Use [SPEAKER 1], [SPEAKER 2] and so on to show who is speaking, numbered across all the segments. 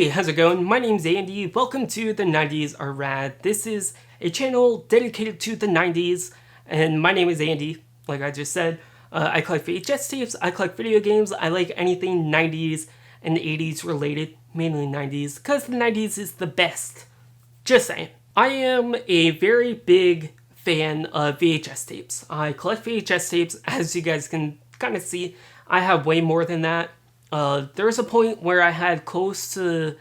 [SPEAKER 1] Hey, how's it going? My name's Andy. Welcome to The 90s Are Rad. This is a channel dedicated to the 90s, and my name is Andy, like I just said. I collect VHS tapes, I collect video games, I like anything 90s and 80s related, mainly 90s, because the 90s is the best. Just saying. I am a very big fan of VHS tapes. I collect VHS tapes, as you guys can kind of see. I have way more than that. There was a point where I had close to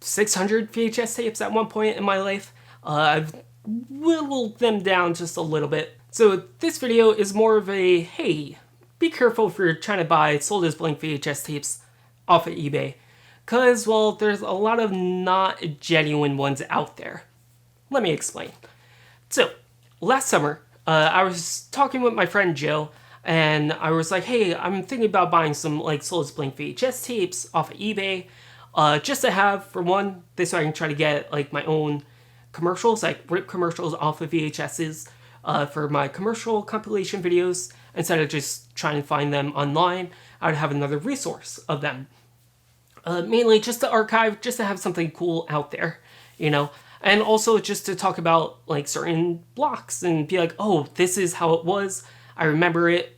[SPEAKER 1] 600 VHS tapes at one point in my life. I've whittled them down just a little bit. So this video is more of a, hey, be careful if you're trying to buy sold as blank VHS tapes off of eBay. Because, well, there's a lot of not genuine ones out there. Let me explain. So, last summer, I was talking with my friend Joe, and I was like, hey, I'm thinking about buying some like sold as blank VHS tapes off of eBay, just to have, for one, this so I can try to get like my own commercials, like rip commercials off of VHSs for my commercial compilation videos. Instead of just trying to find them online, I would have another resource of them. Mainly just to archive, just to have something cool out there, you know? And also just to talk about like certain blocks and be like, oh, this is how it was. I remember it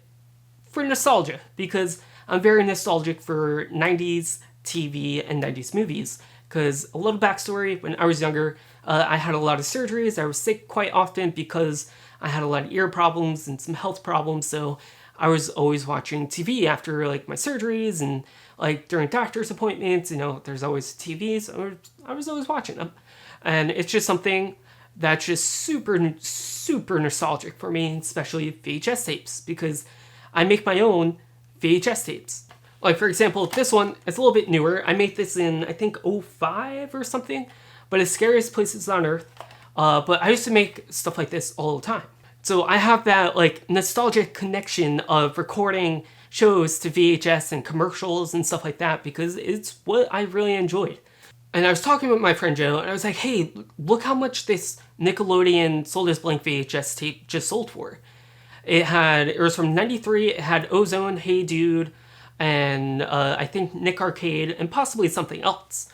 [SPEAKER 1] for nostalgia, because I'm very nostalgic for 90s TV and 90s movies. Because a little backstory, when I was younger, I had a lot of surgeries. I was sick quite often because I had a lot of ear problems and some health problems. So I was always watching TV after like my surgeries, and like during doctor's appointments, you know, there's always TVs. So I was always watching them. And it's just something that's just super nostalgic for me, especially VHS tapes, because I make my own VHS tapes. Like, for example, this one is a little bit newer. I made this in, I think, 05 or something, but it's Scariest Places on Earth. But I used to make stuff like this all the time. So I have that, like, nostalgic connection of recording shows to VHS and commercials and stuff like that, because it's what I really enjoyed. And I was talking with my friend Joe, and I was like, hey, look how much this Nickelodeon sold as blank VHS tape just sold for. It was from 93, it had Ozone, Hey Dude, and I think Nick Arcade, and possibly something else.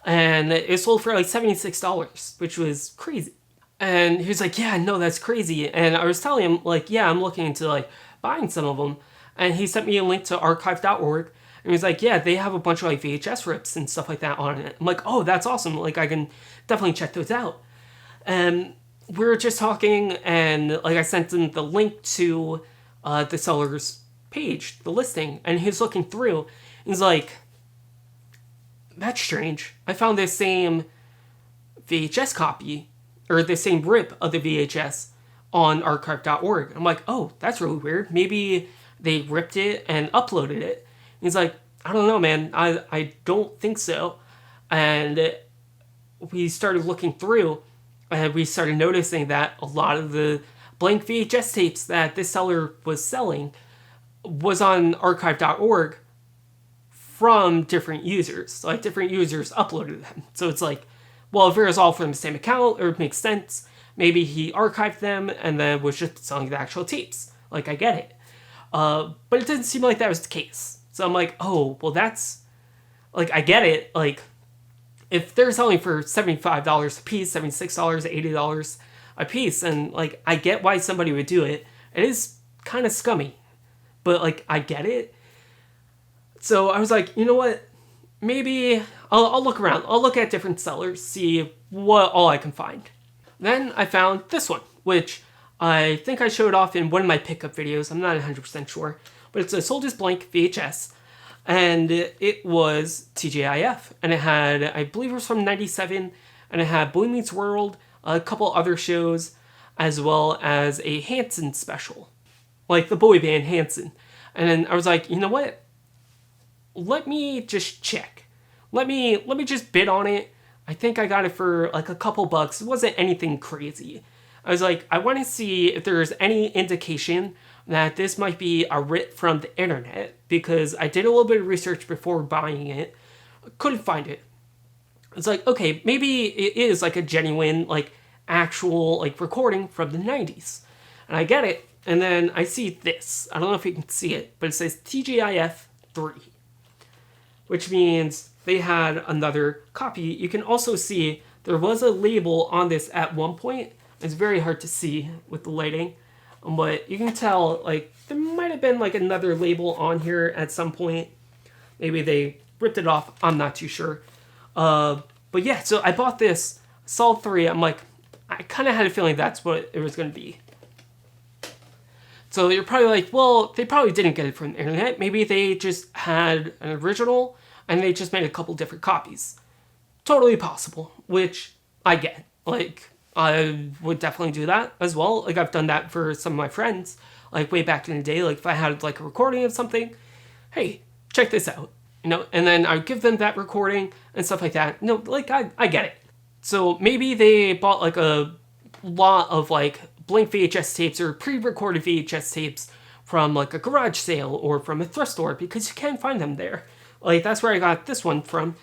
[SPEAKER 1] And it sold for like $76, which was crazy. And he was like, yeah, no, that's crazy. And I was telling him, like, yeah, I'm looking into like buying some of them. And he sent me a link to archive.org. And he was like, yeah, they have a bunch of like VHS rips and stuff like that on it. I'm like, oh, that's awesome. Like, I can definitely check those out. And we were just talking, and like I sent him the link to the seller's page, the listing, and he's looking through. And he's like, that's strange. I found this same VHS copy, or the same rip of the VHS on archive.org. I'm like, oh, that's really weird. Maybe they ripped it and uploaded it. He's like, I don't know, man. I don't think so. And we started looking through, and we started noticing that a lot of the blank VHS tapes that this seller was selling was on archive.org from different users. Like, different users uploaded them. So it's like, well, if it was all from the same account, it makes sense. Maybe he archived them and then was just selling the actual tapes. Like, I get it. But it didn't seem like that was the case. So I'm like, oh, well, that's, like, I get it. Like, if they're selling for $75 a piece, $76, $80 a piece, and, like, I get why somebody would do it. It is kind of scummy, but, like, I get it. So I was like, you know what? Maybe I'll look around. I'll look at different sellers, see what all I can find. Then I found this one, which I think I showed off in one of my pickup videos. I'm not 100% sure. But it's a sold as blank VHS, and it was TGIF, and it had, I believe it was from 97, and it had Boy Meets World, a couple other shows, as well as a Hanson special, like the boy band Hanson. And then I was like, you know what? Let me just check. Let me just bid on it. I think I got it for like a couple bucks. It wasn't anything crazy. I was like, I want to see if there's any indication that this might be a rip from the internet, because I did a little bit of research before buying it. Couldn't find it. It's like, okay, maybe it is like a genuine, like, actual, like, recording from the 90s. And I get it. And then I see I don't know if you can see it, but it says TGIF 3. Which means they had another copy. You can also see there was a label on this at one point. It's very hard to see with the lighting, but you can tell like there might have been like another label on here at some point. Maybe they ripped it off. I'm not too sure. But yeah, so I bought this, saw 3. I'm like, I kind of had a feeling that's what it was going to be. So you're probably like, well, they probably didn't get it from the internet. Maybe they just had an original and they just made a couple different copies. Totally possible, which I get. Like, I would definitely do that as well. Like, I've done that for some of my friends, like way back in the day. Like, if I had like a recording of something, hey, check this out, you know, and then I would give them that recording and stuff like that. No, like, I get it. So maybe they bought like a lot of like blank VHS tapes or pre-recorded VHS tapes from like a garage sale or from a thrift store, because you can find them there. Like, that's where I got this one from.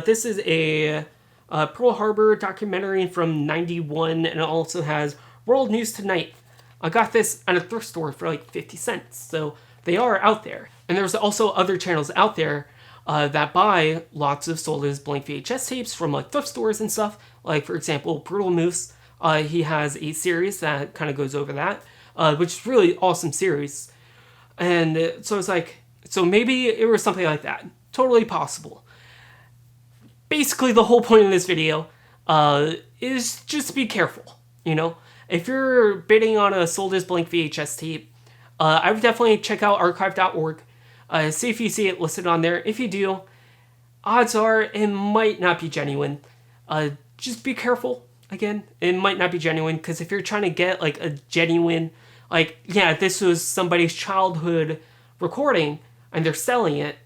[SPEAKER 1] This is a Pearl Harbor documentary from '91, and it also has World News Tonight. I got this at a thrift store for like 50 cents, so they are out there. And there's also other channels out there that buy lots of sold as blank VHS tapes from like thrift stores and stuff. Like, for example, Brutal Moose. He has a series that kind of goes over that, which is really awesome series. And so it's like, so maybe it was something like that. Totally possible. Basically, the whole point of this video is just be careful, you know? If you're bidding on a sold as blank VHS tape, I would definitely check out archive.org. See if you see it listed on there. If you do, odds are it might not be genuine. Just be careful. Again, it might not be genuine, because if you're trying to get like a genuine, like, yeah, this was somebody's childhood recording and they're selling it,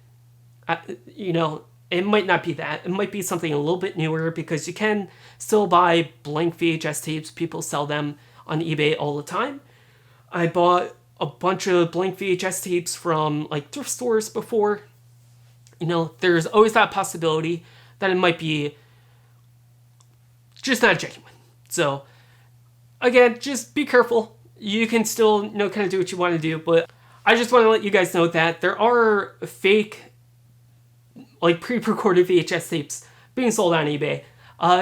[SPEAKER 1] you know, it might not be that. It might be something a little bit newer, because you can still buy blank VHS tapes. People sell them on eBay all the time. I bought a bunch of blank VHS tapes from like thrift stores before. You know, there's always that possibility that it might be just not genuine. So again, just be careful. You can still, you know, kind of do what you want to do, but I just want to let you guys know that there are fake, like, pre-recorded VHS tapes being sold on eBay.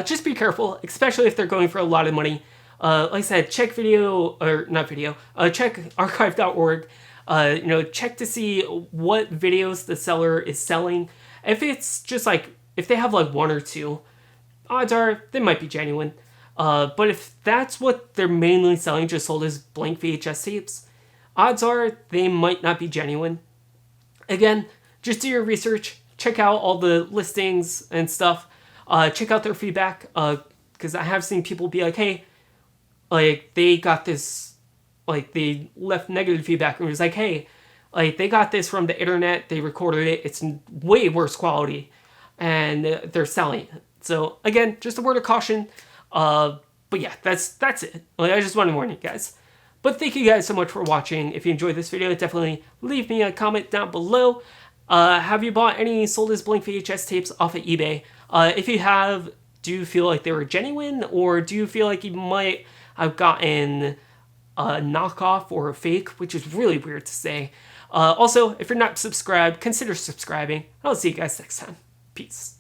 [SPEAKER 1] Just be careful, especially if they're going for a lot of money. Like I said, check check archive.org. You know, check to see what videos the seller is selling. If it's just like, if they have like 1 or 2, odds are they might be genuine. But if that's what they're mainly selling, just sold as blank VHS tapes, odds are they might not be genuine. Again, just do your research. Check out all the listings and stuff. Check out their feedback, because I have seen people be like, hey, like, they got this, like, they left negative feedback and was like, hey, like, they got this from the internet, they recorded it, it's way worse quality, and they're selling it. So again, just a word of caution. But yeah, that's it. Like, I just want to warn you guys. But thank you guys so much for watching. If you enjoyed this video, definitely leave me a comment down below. Have you bought any sold as blank VHS tapes off of eBay? If you have, do you feel like they were genuine, or do you feel like you might have gotten a knockoff or a fake, which is really weird to say. Also, if you're not subscribed, consider subscribing. I'll see you guys next time. Peace.